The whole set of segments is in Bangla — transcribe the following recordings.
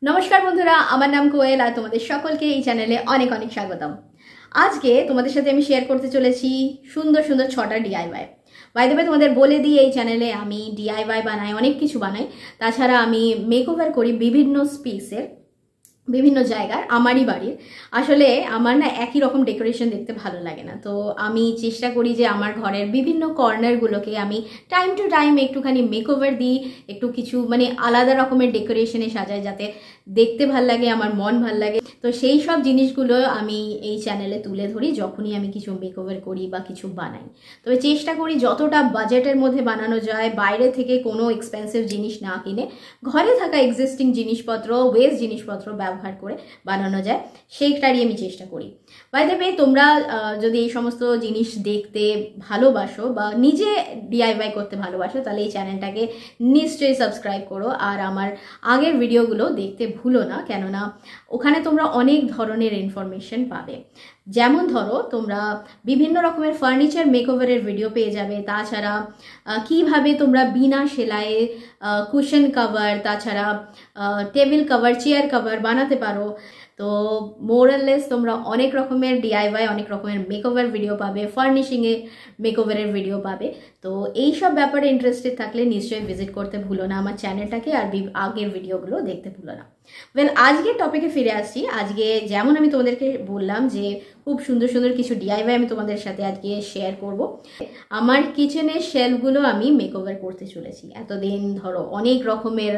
নমস্কার বন্ধুরা, আমার নাম কোয়েল আর তোমাদের সকলকে এই চ্যানেলে অনেক অনেক স্বাগতম। আজকে তোমাদের সাথে আমি শেয়ার করতে চলেছি সুন্দর সুন্দর 6টা ডিআইওয়াই। বাই দ্য ওয়ে তোমাদের বলে দিই, এই চ্যানেলে আমি ডিআইওয়াই বানাই, অনেক কিছু বানাই। তাছাড়া আমি মেকওভার করি বিভিন্ন স্পেসের, বিভিন্ন জায়গার, আমারই বাড়ির। আসলে আমার না একই রকম ডেকোরেশন দেখতে ভালো লাগে না, তো আমি চেষ্টা করি যে আমার ঘরের বিভিন্ন কর্নারগুলোকে আমি টাইম টু টাইম একটুখানি মেকওভার দিই, একটু কিছু মানে আলাদা রকমের ডেকোরেশনে সাজাই, যাতে দেখতে ভাল লাগে, আমার মন ভাল লাগে। তো সেই সব জিনিসগুলো আমি এই চ্যানেলে তুলে ধরি যখনই আমি কিছু মেকওভার করি বা কিছু বানাই। তবে চেষ্টা করি যতটা বাজেটের মধ্যে বানানো যায়, বাইরে থেকে কোনো এক্সপেন্সিভ জিনিস না কিনে ঘরে থাকা এক্সিস্টিং জিনিসপত্র, ওয়েস্ট জিনিসপত্র ব্যবহার করে বানানো যায়, সেইটারই আমি চেষ্টা করি। বাই দ্য ওয়ে, তোমরা যদি এই সমস্ত জিনিস দেখতে ভালোবাসো বা নিজে ডিআইওয়াই করতে ভালোবাসো, তাহলে এই চ্যানেলটাকে নিশ্চয়ই সাবস্ক্রাইব করো। আর আমার আগের ভিডিওগুলো দেখতে ভুলো না, কেননা ওখানে তোমরা অনেক ধরনের ইনফরমেশন পাবে। যেমন ধরো, তোমরা বিভিন্ন রকমের ফার্নিচার মেকওভারের ভিডিও পেয়ে যাবে। তাছাড়া কিভাবে তোমরা বিনা সেলাইয়ে কুশন কভার, তাছাড়া টেবিল কভার, চেয়ার কভার বানাতে পারো। তো মোরাললেস তোমরা অনেক রকমের ডিআইওয়াই, অনেক রকমের মেকওভার ভিডিও পাবে, ফার্নিশিংয়ে মেকওভারের ভিডিও পাবে। তো এই সব ব্যাপারে ইন্টারেস্টেড থাকলে নিশ্চয়ই ভিজিট করতে ভুলো না আমার চ্যানেলটাকে, আর আগের ভিডিওগুলো দেখতে ভুলো না। ওয়েল, আজকের টপিকে ফিরে আসছি। আজকে যেমন আমি তোমাদেরকে বললাম যে খুব সুন্দর সুন্দর কিছু ডিআইওয়াই আমি তোমাদের সাথে আজকে শেয়ার করব। আমার কিচেনের শেলফগুলো আমি মেকওভার করতে চলেছি। এতদিন ধরো অনেক রকমের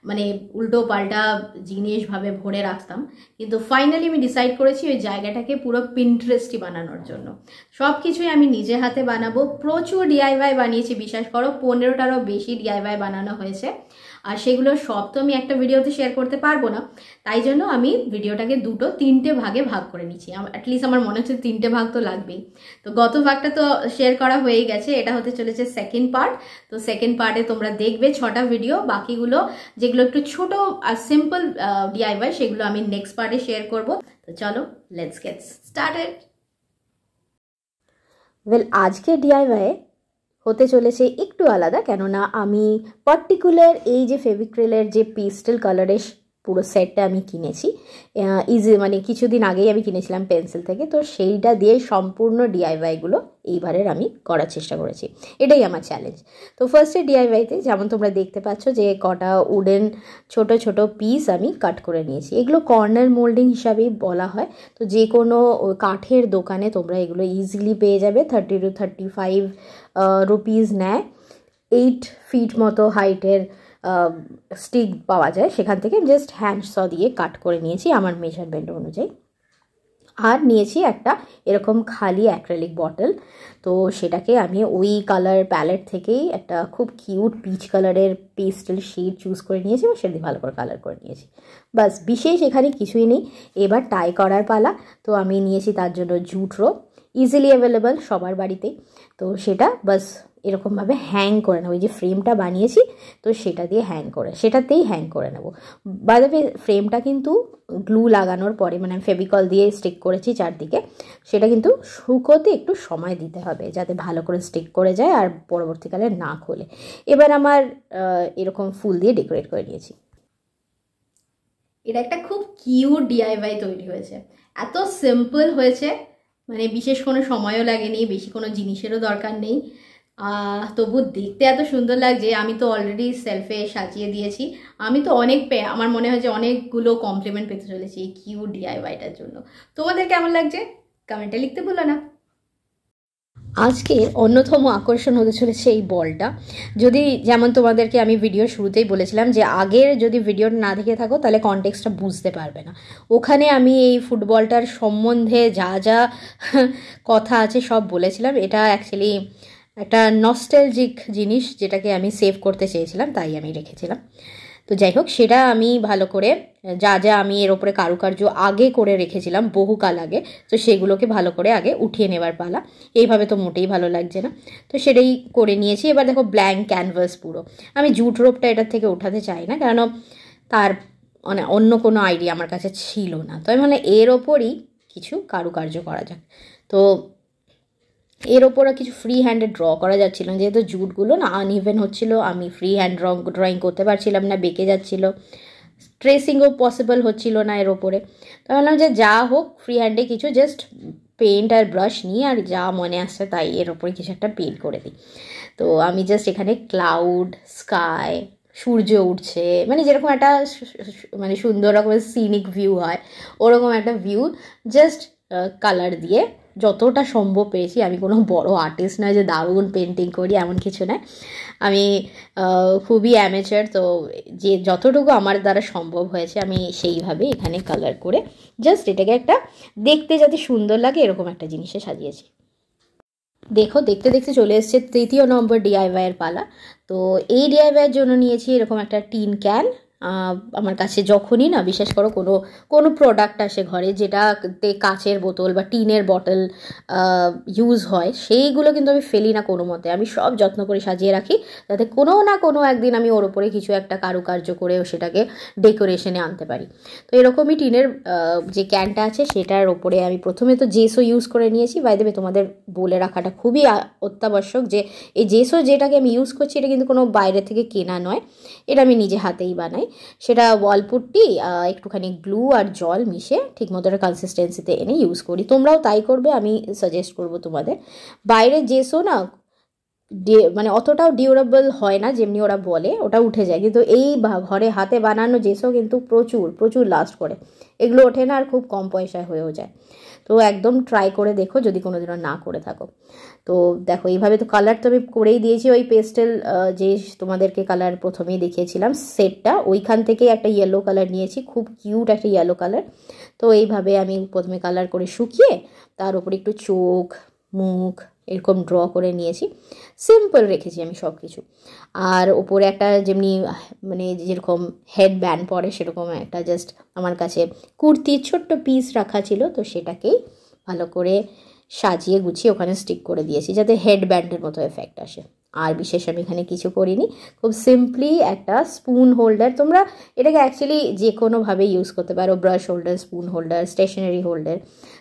মানে উল্টো পাল্টা জিনিসভাবে ভরে রাখতাম, কিন্তু ফাইনালি আমি ডিসাইড করেছি ওই জায়গাটাকে পুরো পিন্টারেস্টি বানানোর জন্য। সব কিছুই আমি নিজে হাতে বানাবো। প্রচুর ডিআইওয়াই বানিয়েছি, বিশ্বাস করো 15টারও বেশি ডিআইওয়াই বানানো হয়েছে। আর সেগুলো সব তো আমি একটা ভিডিওতে শেয়ার করতে পারবো না, তাই জন্য আমি ভিডিওটাকে 2-3টে ভাগে ভাগ করে নিচ্ছি। অ্যাটলিস্ট আমার মনে হচ্ছে 3টে ভাগ তো লাগবেই। তো গত ভাগটা তো শেয়ার করা হয়েই গেছে, এটা হতে চলেছে সেকেন্ড পার্ট। তো সেকেন্ড পার্টে তোমরা দেখবে 6টা ভিডিও। বাকিগুলো যেগুলো একটু ছোট আর সিম্পল ডিআইওয়াই, সেগুলো আমি নেক্সট পার্টে শেয়ার করব। তো চলো, লেটস গেট স্টার্টেড। ওয়েল, আজকে ডিআইওয়াই হতে চলেছে একটু আলাদা, কেননা আমি পার্টিকুলার এই যে ফেভিক্রিলের যে পেস্টেল কালারের পুরো সেটটা আমি কিনেছি, মানে কিছুদিন আগেই আমি কিনেছিলাম পেন্সিল থেকে। তো সেইটা দিয়ে সম্পূর্ণ ডিআইওয়াইগুলো এইবারের আমি করার চেষ্টা করেছি। এটাই আমার চ্যালেঞ্জ। তো ফার্স্টে ডিআইওয়াইতে যেমন তোমরা দেখতে পাচ্ছ যে কটা উডেন ছোট ছোট পিস আমি কাট করে নিয়েছি। এগুলো কর্নার মোল্ডিং হিসাবেই বলা হয়। তো যে কোনো কাঠের দোকানে তোমরা এগুলো ইজিলি পেয়ে যাবে। 30 to 35 রুপিস নেয়। 8 ফিট মতো হাইটের স্টিক পাওয়া যায়, সেখান থেকে জাস্ট হ্যান্ড স দিয়ে কাট করে নিয়েছি আমার মেজারমেন্ট অনুযায়ী। আর নিয়েছি একটা এরকম খালি অ্যাক্রিলিক বটল। তো সেটাকে আমি ওই কালার প্যালেট থেকেই একটা খুব কিউট পিচ কালারের পেস্টেল শেড চুজ করে নিয়েছি এবং সেটা দিয়ে ভালো করে কালার করে নিয়েছি। বাস, বিশেষ এখানে কিছুই নেই। এবার টাই করার পালা। তো আমি নিয়েছি তার জন্য জুট রোপ, ইজিলি অ্যাভেলেবল সবার বাড়িতে। তো সেটা বাস এরকমভাবে হ্যাং করে নেবো। ওই যে ফ্রেমটা বানিয়েছি, তো সেটাতেই হ্যাং করে নেবো। বাই দ্য ওয়ে, ফ্রেমটা কিন্তু গ্লু লাগানোর পরে, মানে আমি ফেভিকল দিয়ে স্টিক করেছি চারদিকে, সেটা কিন্তু শুকোতে একটু সময় দিতে হবে যাতে ভালো করে স্টিক করে যায় আর পরবর্তীকালে না খোলে। এবার আমার এরকম ফুল দিয়ে ডেকোরেট করে নিয়েছি। এটা একটা খুব কিউট ডিআইওয়াই তৈরি হয়েছে। এত সিম্পল হয়েছে, মানে বিশেষ কোনো সময়ও লাগেনি, বেশি কোনো জিনিসেরও দরকার নেই, তবু দেখতে এত সুন্দর লাগছে। আমি তো অলরেডি সেলফে সাজিয়ে দিয়েছি। আমি তো আমার মনে হয় যে অনেকগুলো কমপ্লিমেন্ট পেতে চলেছি এই কিউট ডিআইওয়াইটার জন্য। তোমাদের কেমন লাগছে কমেন্টে লিখতে ভুলো না। আজকের অন্যতম আকর্ষণ হতে চলেছে এই বলটা। যদি যেমন তোমাদেরকে আমি ভিডিও শুরুতেই বলেছিলাম যে আগের যদি ভিডিওটা না দেখে থাকো তাহলে কনটেক্সটটা বুঝতে পারবে না। ওখানে আমি এই ফুটবলটার সম্বন্ধে যা যা কথা আছে সব বলেছিলাম। এটা অ্যাকচুয়ালি একটা নস্টালজিক জিনিস, যেটাকে আমি সেভ করতে চেয়েছিলাম, তাই আমি রেখেছিলাম। তো যাই হোক, সেটা আমি ভালো করে যা যা আমি এর ওপরে কারুকার্য আগে করে রেখেছিলাম বহুকাল আগে, তো সেগুলোকে ভালো করে আগে উঠিয়ে নেবার পালা। এইভাবে তো মোটেই ভালো লাগছে না, তো সেটাই করে নিয়েছি। এবার দেখো ব্ল্যাঙ্ক ক্যানভাস পুরো। আমি জুট রোপটা এটার থেকে উঠাতে চাই না, কারণ তার মানে অন্য কোনো আইডিয়া আমার কাছে ছিল না। তো আমি মানে এর ওপরই কিছু কারুকার্য করা যাক। তো এর ওপরে কিছু ফ্রি হ্যান্ডে ড্র করা যাচ্ছিল না, যেহেতু জুটগুলো না আনইভেন হচ্ছিলো, আমি ফ্রি হ্যান্ড ড্রয়িং করতে পারছিলাম না, বেঁকে যাচ্ছিলো। ট্রেসিংও পসিবল হচ্ছিল না এর ওপরে। তো ভাবলাম যে যা হোক ফ্রি হ্যান্ডে কিছু জাস্ট পেন্ট আর ব্রাশ নিই আর যা মনে আসছে তাই এর ওপরে কিছু একটা পেন্ট করে দিই। তো আমি জাস্ট এখানে ক্লাউড, স্কাই, সূর্য উঠছে, মানে যেরকম একটা মানে সুন্দর রকমের সিনিক ভিউ হয় ওরকম একটা ভিউ জাস্ট কালার দিয়ে যতটা সম্ভব পেয়েছি। আমি কোনো বড় আর্টিস্ট নয় যে দারুণ পেন্টিং করি, এমন কিছু নয়। আমি খুবই অ্যামেচার, তো যে যতটুকু আমার দ্বারা সম্ভব হয়েছে আমি সেইভাবে এখানে কালার করে জাস্ট এটাকে একটা দেখতে যাতে সুন্দর লাগে এরকম একটা জিনিসে সাজিয়েছি। দেখো দেখতে দেখতে চলে এসছে 3য় নম্বর ডিআইওয়াইয়ের পালা। তো এই ডিআইওয়াইয়ের জন্য নিয়েছি এরকম একটা টিন ক্যান। আমার কাছে যখনই না বিশেষ করো কোনো প্রোডাক্ট আসে ঘরে যেটাতে কাচের বোতল বা টিনের বটল ইউজ হয়, সেইগুলো কিন্তু আমি ফেলি না কোনো মতে। আমি সব যত্ন করে সাজিয়ে রাখি যাতে কোনো না কোনো একদিন আমি ওর ওপরে কিছু একটা কারুকার্য করেও সেটাকে ডেকোরেশনে আনতে পারি। তো এরকমই টিনের যে ক্যানটা আছে সেটার ওপরে আমি প্রথমে তো জেসো ইউজ করে নিয়েছি। বাই দ্য ওয়ে তোমাদের বলে রাখাটা খুবই অত্যাবশ্যক যে এই জেসো যেটাকে আমি ইউজ করছি এটা কিন্তু কোনো বাইরে থেকে কেনা নয়, এটা আমি নিজে হাতেই বানাই। সেটা ওয়ালপুট্টি, একটুখানি গ্লু আর জল মিশে ঠিক মতো একটা কনসিস্টেন্সিতে এনে ইউজ করি। তোমরাও তাই করবে, আমি সাজেস্ট করবো তোমাদের। বাইরে জেসো না মানে অতটাও ডিউরেবল হয় না যেমনি ওরা বলে, ওটা উঠে যায়, কিন্তু এই ঘরে হাতে বানানো জেসো কিন্তু প্রচুর প্রচুর লাস্ট করে। এগুলো ওঠে না আর খুব কম পয়সায় হয়েও যায়। তো একদম ট্রাই করে দেখো যদি কোনো দিনও না করে থাকো। তো দেখো এইভাবে তো কালার তো আমি করেই দিয়েছি। ওই পেস্টেল যে তোমাদেরকে কালার প্রথমেই দেখিয়েছিলাম সেটটা, ওইখান থেকে একটা ইয়েলো কালার নিয়েছি, খুব কিউট একটা ইয়েলো কালার। তো এইভাবে আমি প্রথমে কালার করে শুকিয়ে তার উপরে একটু চোখ, মুখ এরকম ড্র করে নিয়েছি। সিম্পল রেখেছি আমি সব কিছু। আর ওপরে একটা যেমনি মানে যেরকম হেড ব্যান্ড পরে সেরকম একটা জাস্ট আমার কাছে কুর্তির ছোট্ট পিস রাখা ছিল, তো সেটাকেই ভালো করে সাজিয়ে গুছিয়ে ওখানে স্টিক করে দিয়েছি যাতে হেড ব্যান্ডের মতো এফেক্ট আসে। আর বিশেষ আমি এখানে কিছু করিনি, খুব সিম্পলি একটা স্পুন হোল্ডার। তোমরা এটাকে অ্যাকচুয়ালি যে কোনোভাবে ইউজ করতে পারো, brush holder, spoon holder, stationery holder.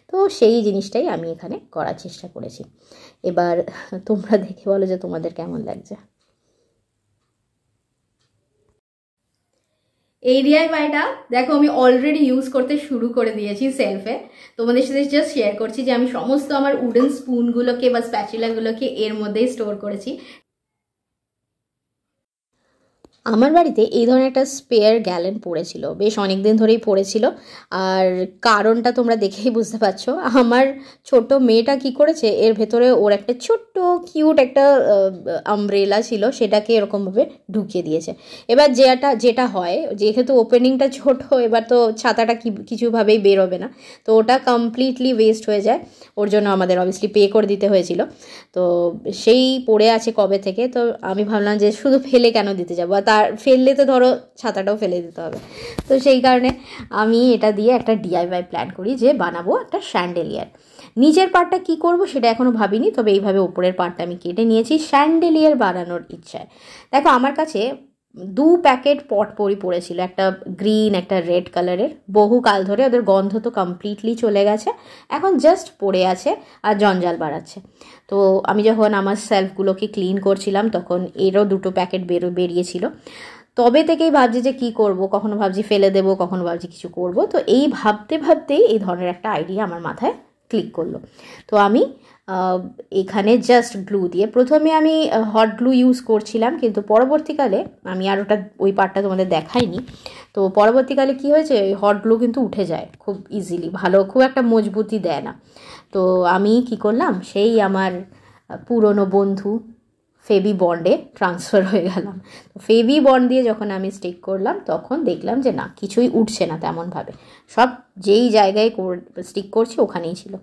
তো সেই জিনিসটাই আমি এখানে করার চেষ্টা করেছি। এবার তোমরা দেখে বলো যে তোমাদের কেমন লাগছে। এই ডিআইওয়াইটা দেখো আমি অলরেডি ইউজ করতে শুরু করে দিয়েছি সেলফে। তোমাদের সাথে জাস্ট শেয়ার করছি যে আমি সমস্ত আমার উডেন স্পুনগুলোকে বা স্প্যাচুলাগুলোকে এর মধ্যেই স্টোর করেছি। আমার বাড়িতে এই ধরনের একটা স্পেয়ার গ্যালেন পড়েছিল, বেশ অনেক দিন ধরেই পড়েছিল। আর কারণটা তোমরা দেখেই বুঝতে পারছো। আমার ছোট মেয়েটা কি করেছে, এর ভেতরে ওর একটা ছোট্ট কিউট একটা আমব্রেলা ছিল, সেটাকে এরকমভাবে ঢুকিয়ে দিয়েছে। এবার যেটা হয়, যেহেতু ওপেনিংটা ছোট, এবার তো ছাতাটা কিছুভাবেই বেরোবে না, তো ওটা কমপ্লিটলি ওয়েস্ট হয়ে যায়। ওর জন্য আমাদের অবভিয়াসলি পে করে দিতে হয়েছিল। তো সেই পড়ে আছে কবে থেকে। তো আমি ভাবলাম যে শুধু ফেলে কেন দিতে যাবো, আর তার ফেললে তো ধরো ছাতাটাও ফেলে দিতে হবে। তো সেই কারণে আমি এটা দিয়ে একটা ডিআইওয়াই প্ল্যান করি যে বানাবো একটা শ্যান্ডেলিয়ার। নিচের পার্টটা কি করব সেটা এখনও ভাবিনি, তবে এইভাবে উপরের পার্টটা আমি কেটে নিয়েছি শ্যান্ডেলিয়ার বানানোর ইচ্ছায়। দেখো আমার কাছে 2 প্যাকেট পটপরি পড়েছিল, একটা গ্রিন একটা রেড কালারের। বহু কাল ধরে ওদের গন্ধ তো কমপ্লিটলি চলে গেছে, এখন জাস্ট পড়ে আছে আর জঞ্জাল বাড়াচ্ছে। তো আমি যখন আমার সেলফগুলোকে ক্লিন করছিলাম তখন এরও 2টো প্যাকেট বেরিয়েছিল। তবে থেকেই ভাবছি যে কি করব, কখনো ভাবছি ফেলে দেবো, কখনো ভাবছি কিছু করব। তো এই ভাবতে ভাবতেই এই ধরনের একটা আইডিয়া আমার মাথায় ক্লিক করলো। তো আমি এখানে জাস্ট গ্লু দিয়ে, প্রথমে আমি হট গ্লু ইউজ করছিলাম, কিন্তু পরবর্তীকালে আমি আর ওই পার্টটা তোমাদের দেখাইনি। তো পরবর্তীকালে কি হয়েছে, হট গ্লু কিন্তু উঠে যায় খুব ইজিলি, খুব একটা মজবুতি দেয় না। তো আমি কি করলাম, সেই আমার পুরনো বন্ধু ফেবি বন্ডে ট্রান্সফার হয়ে গেলাম। তো ফেবি বন্ড দিয়ে যখন আমি স্টিক করলাম তখন দেখলাম যে না, কিছুই উঠছে না তেমনভাবে, সব যেই জায়গায় স্টিক করছি ওখানেই ছিল।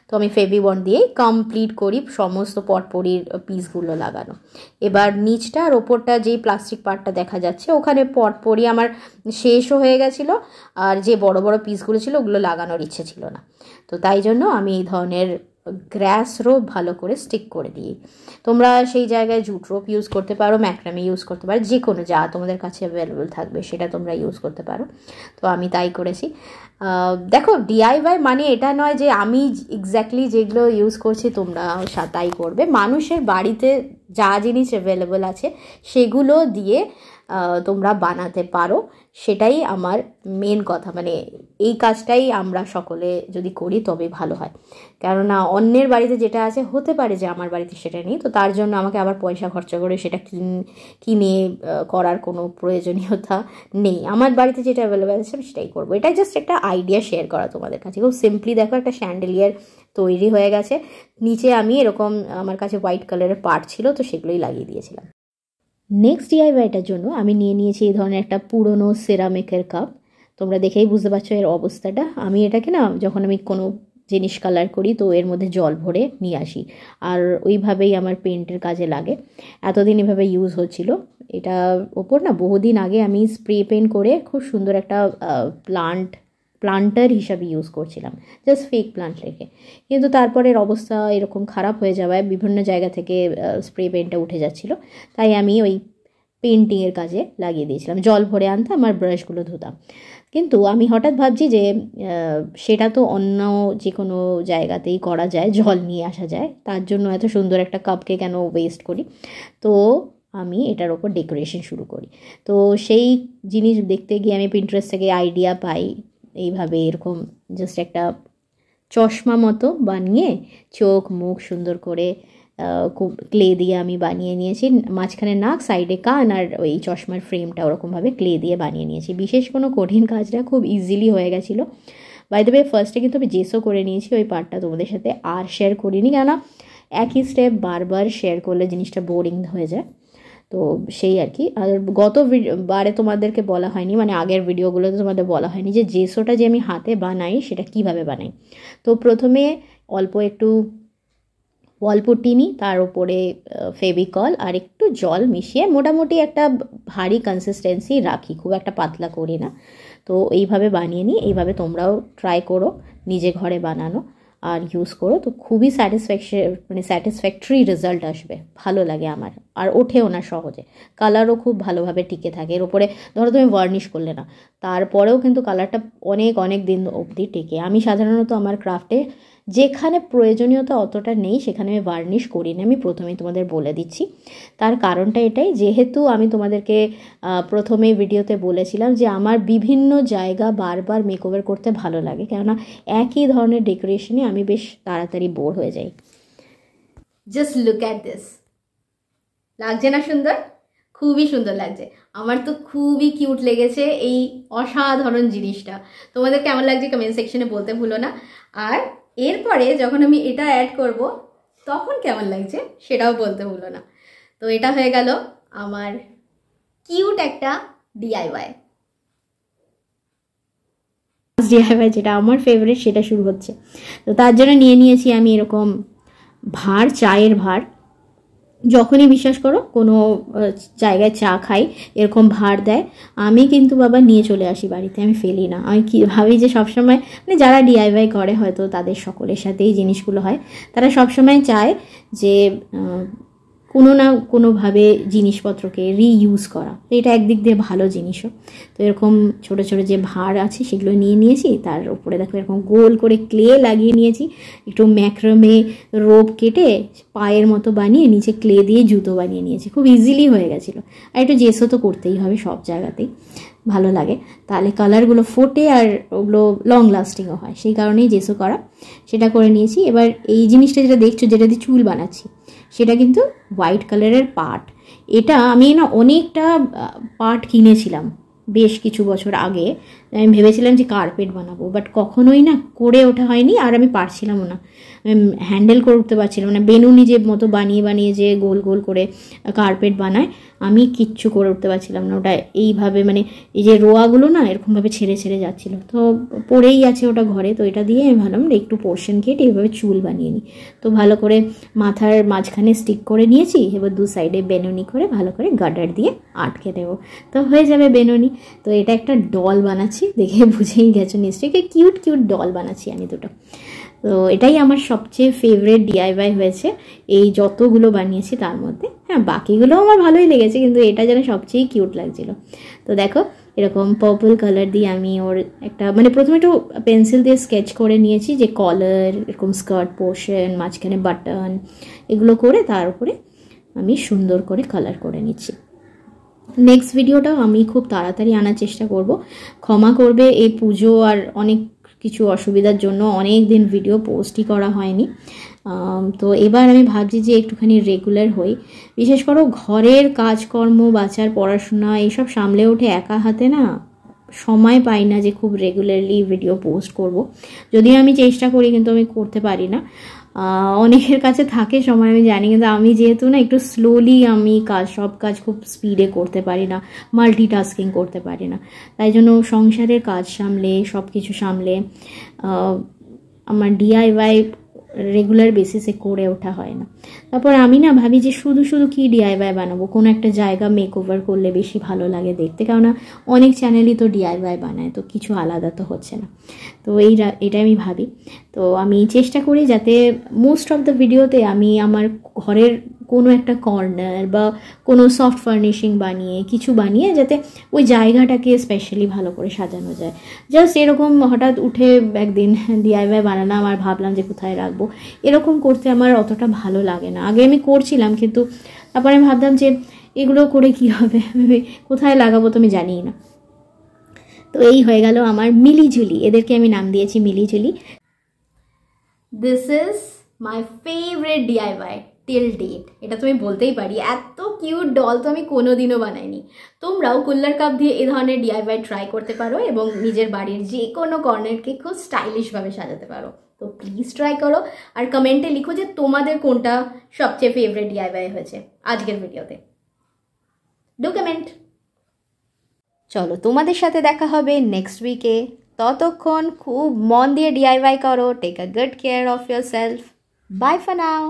তো আমি ফেবি বন্ড দিয়েই কমপ্লিট করি সমস্ত পটপরির পিসগুলো লাগানো। এবার নিচটা আর ওপরটা যেই প্লাস্টিক পার্টটা দেখা যাচ্ছে ওখানে পটপরি আমার শেষও হয়ে গেছিলো, আর যে বড় বড় পিসগুলো ছিল ওগুলো লাগানোর ইচ্ছে ছিল না। তো তাই জন্য আমি এই ধরনের গ্রাস রোপ ভালো করে স্টিক করে দিই। তোমরা সেই জায়গায় জুট রোপ ইউজ করতে পারো, ম্যাক্রামে ইউজ করতে পারো, যে কোনো যা তোমাদের কাছে অ্যাভেলেবল থাকবে সেটা তোমরা ইউজ করতে পারো। তো আমি তাই করেছি। দেখো ডিআইওয়াই মানে এটা নয় যে আমি এক্স্যাক্টলি যেগুলো ইউজ করছি তোমরা তাই করবে। মানুষের বাড়িতে যা জিনিস অ্যাভেলেবল আছে সেগুলো দিয়ে তোমরা বানাতে পারো, সেটাই আমার মেন কথা। মানে এই কাজটাই আমরা সকলে যদি করি তবে ভালো হয়, কেননা অন্যের বাড়িতে যেটা আছে হতে পারে যে আমার বাড়িতে সেটা নেই, তো তার জন্য আমাকে আবার পয়সা খরচা করে সেটা কিনে করার কোনো প্রয়োজনীয়তা নেই। আমার বাড়িতে যেটা অ্যাভেলেবেল আছে আমি সেটাই করবো। এটাই জাস্ট একটা আইডিয়া শেয়ার করা তোমাদের কাছে। খুব সিম্পলি দেখো একটা স্যান্ডেলিয়ার তৈরি হয়ে গেছে। নিচে আমি এরকম আমার কাছে হোয়াইট কালারের পার্ট ছিল, তো সেগুলোই লাগিয়ে দিয়েছিলাম। নেক্সট ডিআইওয়াইটার জন্য আমি নিয়ে নিয়েছি এই ধরনের একটা পুরনো সেরামিকের কাপ। তোমরা দেখেই বুঝতে পারছো এর অবস্থাটা। আমি এটাকে না, যখন আমি কোনো জিনিস কালার করি তো এর মধ্যে জল ভরে নিয়ে আসি, আর ওইভাবেই আমার পেন্টের কাজে লাগে। এতদিন এভাবে ইউজ হচ্ছিল। এটা ওপর না বহুদিন আগে আমি স্প্রে পেন্ট করে খুব সুন্দর একটা প্লান্টার হিসাবে ইউজ করছিলাম, জাস্ট ফেক প্লান্ট রেখে। কিন্তু তারপরের অবস্থা এরকম খারাপ হয়ে যাওয়ায় বিভিন্ন জায়গা থেকে স্প্রে পেন্টটা উঠে যাচ্ছিলো, তাই আমি ওই পেন্টিংয়ের কাজে লাগিয়ে দিয়েছিলাম। জল ভরে আনতাম আর ব্রাশগুলো ধুতাম। কিন্তু আমি হঠাৎ ভাবছি যে সেটা তো অন্য যে কোনো জায়গাতেই করা যায়, জল নিয়ে আসা যায়, তার জন্য এত সুন্দর একটা কাপকে কেন ওয়েস্ট করি। তো আমি এটার ওপর ডেকোরেশন শুরু করি। তো সেই জিনিস দেখতে গিয়ে আমি পিন্টারেস্ট থেকে আইডিয়া পাই, এইভাবে এরকম জাস্ট একটা চশমা মতো বানিয়ে চোখ মুখ সুন্দর করে ক্লে দিয়ে আমি বানিয়ে নিয়েছি। মাঝখানে নাক, সাইডে কান, আর ওই চশমার ফ্রেমটা ওরকমভাবে ক্লে দিয়ে বানিয়ে নিয়েছি। বিশেষ কোনো কঠিন কাজটা খুব ইজিলি হয়ে গেছিলো। বাই দ্য ওয়ে ফার্স্টে কিন্তু আমি জেসও করে নিয়েছি, ওই পার্টটা তোমাদের সাথে আর শেয়ার করিনি, কেননা একই স্টেপ বারবার শেয়ার করলে জিনিসটা বোরিং হয়ে যায়। তো সেই আর কি। আর গত বারে তোমাদেরকে বলা হয়নি, মানে আগের ভিডিওগুলোতে তোমাদের বলা হয়নি যে জেসোটা যে আমি হাতে বানাই সেটা কিভাবে বানাই। তো প্রথমে অল্প একটু ওয়ালপুট্টি নিই, তার উপরে ফেভিকল আর একটু জল মিশিয়ে মোটামুটি একটা ভারী কনসিস্টেন্সি রাখি, খুব একটা পাতলা করি না। তো এইভাবে বানিয়ে নিই। এইভাবে তোমরাও ট্রাই করো নিজে ঘরে বানানো আর ইউজ করো, তো খুবই স্যাটিসফ্যাক্টরি রেজাল্ট আসবে। ভালো লাগে আমার, আর ওঠেও না সহজে। কালারও খুব ভালোভাবে টিকে থাকে। এর উপরে ধরো তুমি ভার্নিশ করলে না, তারপরেও কিন্তু কালারটা অনেক অনেক দিন অবধি টেকে। আমি সাধারণত আমার ক্রাফটে যেখানে প্রয়োজনীয়তা অতটা নেই সেখানে আমি ভার্নিশ করি না, আমি প্রথমেই তোমাদের বলে দিচ্ছি। তার কারণটা এটাই, যেহেতু আমি তোমাদেরকে প্রথমে ভিডিওতে বলেছিলাম যে আমার বিভিন্ন জায়গা বারবার মেকওভার করতে ভালো লাগে, কেননা একই ধরনের ডেকোরেশনে আমি বেশ তাড়াতাড়ি বোর হয়ে যাই। জাস্ট লুক অ্যাট দিস, লাগছে না সুন্দর? খুবই সুন্দর লাগছে। আমার তো খুবই কিউট লেগেছে এই অসাধারণ জিনিসটা। তোমাদের কেমন লাগছে কমেন্ট সেকশনে বলতে ভুলো না। আর এরপরে যখন আমি এটা অ্যাড করব তখন কেমন লাগছে সেটাও বলতে ভুলো না। তো এটা হয়ে গেল আমার কিউট একটা ডিআইওয়াই। ডিআইওয়াই যেটা আমার ফেভারিট সেটা শুরু হচ্ছে। তো তার জন্য নিয়ে নিয়েছি আমি এরকম ভাঁড়, চায়ের ভাঁড়। যখনই বিশ্বাস করো কোনো জায়গায় চা খাই এরকম ভাঁড় দেয়, আমি কিন্তু বাবা নিয়ে চলে আসি বাড়িতে, আমি ফেলি না। আমি কি ভাবি যে সবসময়, মানে যারা ডিআইওয়াই করে হয়তো তাদের সকলের সাথেই জিনিসগুলো হয়, তারা সবসময় চায় যে কোনো না কোনোভাবে জিনিসপত্রকে রিইউজ করা। তো এটা একদিক দিয়ে ভালো জিনিসও। তো এরকম ছোটো ছোটো যে ভাঁড় আছে সেগুলো নিয়ে নিয়েছি, তার উপরে দেখো এরকম গোল করে ক্লে লাগিয়ে নিয়েছি, একটু ম্যাক্রমে রোপ কেটে পায়ের মতো বানিয়ে নিচে ক্লে দিয়ে জুতো বানিয়ে নিয়েছি। খুব ইজিলি হয়ে গেছিলো। আর একটু জেসও তো করতেই হবে সব জায়গাতেই, ভালো লাগে, তাহলে কালারগুলো ফোটে আর ওগুলো লং লাস্টিংও হয়, সেই কারণেই জেসও করা। সেটা করে নিয়েছি। এবার এই জিনিসটা যেটা দেখছো, যেটা দিয়ে চুল বানাচ্ছি, সেটা কিন্তু হোয়াইট কালারের পার্ট। এটা আমি না অনেকটা পার্ট কিনেছিলাম বেশ কিছু বছর আগে। আমি ভেবেছিলাম যে কার্পেট বানাবো, বাট কখনোই না করে ওঠা হয়নি, আর আমি পারছিলামও না, হ্যান্ডেল করে উঠতে পারছিলাম না। বেনুনি যে মতো বানিয়ে বানিয়ে যে গোল গোল করে কার্পেট বানায়, আমি কিচ্ছু করে উঠতে পারছিলাম না ওটা। এইভাবে মানে এই যে রোয়াগুলো না এরকমভাবে ছেড়ে ছেড়ে যাচ্ছিলো, তো পড়েই আছে ওটা ঘরে। তো এটা দিয়ে আমি ভাবলাম একটু পোর্শন কেটে এইভাবে চুল বানিয়ে নিই। তো ভালো করে মাথার মাঝখানে স্টিক করে নিয়েছি। এবার দু সাইডে বেনুনি করে ভালো করে গার্ডার দিয়ে আটকে দেবো, তো হয়ে যাবে বেনুনি। তো এটা একটা ডল বানাচ্ছি, দেখে বুঝেই গেছো নিশ্চয়ই, কিউট কিউট ডল বানাচ্ছি আমি দুটো। তো এটাই আমার সবচেয়ে ফেভারিট ডিআইওয়াই হয়েছে এই যতগুলো বানিয়েছি তার মধ্যে। হ্যাঁ, বাকিগুলোও আমার ভালোই লেগেছে, কিন্তু এটা যেন সবচেয়ে কিউট লাগছিল। তো দেখো এরকম পার্পল কালার দিয়ে আমি ওর একটা, মানে প্রথমে একটু পেন্সিল দিয়ে স্কেচ করে নিয়েছি যে কলার, এরকম স্কার্ট পোর্শন, মাঝখানে বাটন, এগুলো করে তার উপরে আমি সুন্দর করে কালার করে নিচ্ছি। নেক্সট ভিডিওটাও আমি খুব তাড়াতাড়ি আনার চেষ্টা করব। ক্ষমা করবে এই পুজো আর অনেক কিছু অসুবিধার জন্য অনেক দিন ভিডিও পোস্টই করা হয়নি। তো এবার আমি ভাবছি যে একটুখানি রেগুলার হই। বিশেষ করে ঘরের কাজকর্ম, বাচ্চার পড়াশোনা এইসব সামলে ওঠে একা হাতে, না সময় পাই না যে খুব রেগুলারলি ভিডিও পোস্ট করব। যদিও আমি চেষ্টা করি কিন্তু আমি করতে পারি না। অনেকের কাছে থাকে সময় আমি জানি, কিন্তু আমি যেহেতু না একটু স্লোলি আমি সব কাজ খুব স্পিডে করতে পারি না, মাল্টিটাস্কিং করতে পারি না। তাই জন্য সংসারের কাজ সামলে সব কিছু সামলে আমার ডিআইওয়াই রেগুলার বেসিসে করে ওঠা হয় না। তারপর আমি না ভাবি যে শুধু শুধু কি ডিআইওয়াই বানাবো, কোনো একটা জায়গা মেক ওভার করলে বেশি ভালো লাগে দেখতে, কেননা অনেক চ্যানেলই তো ডিআইওয়াই বানায়, তো কিছু আলাদা তো হচ্ছে না। তো এটা আমি ভাবি। তো আমি চেষ্টা করি যাতে মোস্ট অফ দ্য ভিডিওতে আমি আমার ঘরের কোনো একটা কর্নার বা কোনো সফট ফার্নিশিং বানিয়ে যাতে ওই জায়গাটাকে স্পেশালি ভালো করে সাজানো যায়। জাস্ট এরকম হঠাৎ উঠে একদিন ডিআইওয়াই বানালাম আর ভাবলাম যে কোথায় রাখবো, এরকম করতে আমার অতটা ভালো লাগে না। আগে আমি করছিলাম, কিন্তু তারপরে আমি ভাবলাম যে এগুলো করে কি হবে, কোথায় লাগাবো তো আমি জানিই না। তো এই হয়ে গেল আমার মিলিঝুলি, এদেরকে আমি নাম দিয়েছি মিলিঝুলি। This is my favourite DIY till date, এটা তুমি বলতেই পারি। এত কিউট ডল তো আমি কোনোদিনও বানাইনি। তোমরাও কুল্লার কাপ দিয়ে এই ধরনের ডিআইওয়াই ট্রাই করতে পারো এবং নিজের বাড়ির যে কোনো কর্নারকে খুব স্টাইলিশভাবে সাজাতে পারো। তো প্লিজ ট্রাই করো আর কমেন্টে লিখো যে তোমাদের কোনটা সবচেয়ে ফেভারিট ডিআইওয়াই হয়েছে আজকের ভিডিওতে। Do comment. চলো, তোমাদের সাথে দেখা হবে নেক্সট উইকে। ততক্ষণ খুব মন দিয়ে ডিআইওয়াই করো। Take a good care of yourself. Bye for now.